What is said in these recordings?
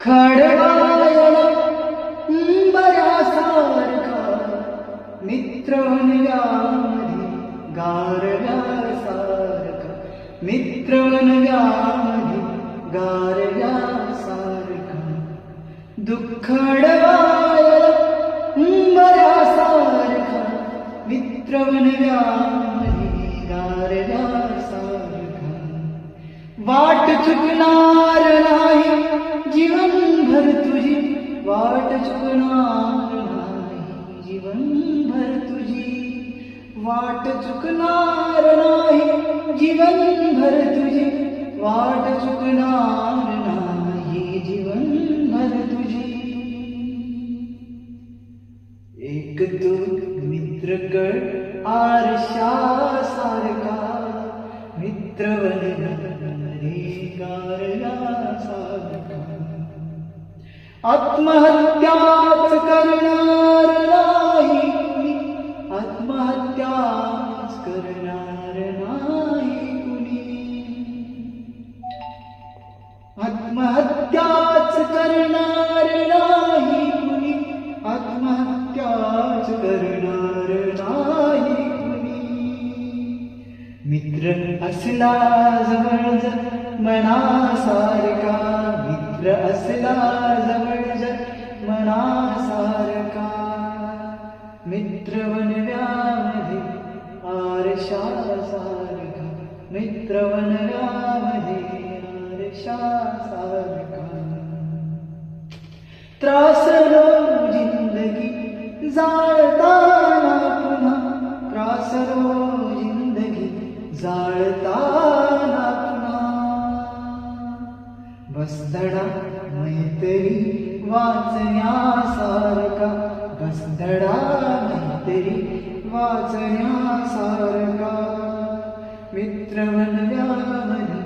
खडवायला बऱ्यासारखा मित्रवनव्यामध्ये गारव्यासारखा, मित्रवनव्यामध्ये गारव्यासारखा. दुःख अडवायला बऱ्यासारखा मित्रवनव्यामध्ये गारव्यासारखा. वाट चुकणार नाही जीवनभर तुझी, वाट चुकणार नाही जीवनभर तुझी, वाट चुकणार नाही जीवनभर तुझी, वाट चुकणार नाही जीवनभर तुझी. एक तू मित्रगड आरशासारखा, मित्रवनव्यामध्ये गारव्यासारखा. आत्महत्याच करणार नाही कुणी, आत्महत्याच करणार नाही कुणी, आत्महत्याच करणार नाही कुणी, आत्महत्याच करणार नाही कुणी. मित्र असला जवळ जर मनासारखा, मित्र असला जवळ जर मनासारखा. मित्रवनव्यामध्ये आरशासारखा, मित्रवनव्यामध्ये आरशासारखा. त्रासलो जिंदगी जाळताना पुन्हा, त्रासलो जिंदगी जाळताना पुन्हा. बसधडा मैत्री वाचण्यासारखा, बसधडा मैत्री वाचण्यासारखा. मित्रवनव्यामध्ये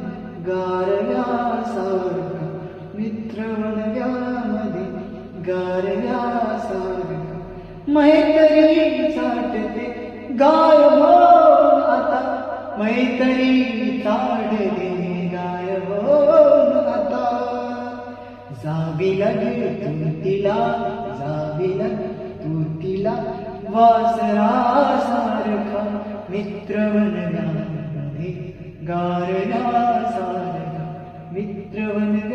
गारव्यासारखा, मित्रवनव्यामध्ये गारव्यासारखा. मैत्री चाटते गायब होऊन आता, मैत्री चाटते गायब होऊन आता. जावी लागेल तू तिला, जावी लागेल तू तिला वासरासारखा, मित्रवनव्यामध्ये गारव्यासारखा, मित्रवनव्यामध्ये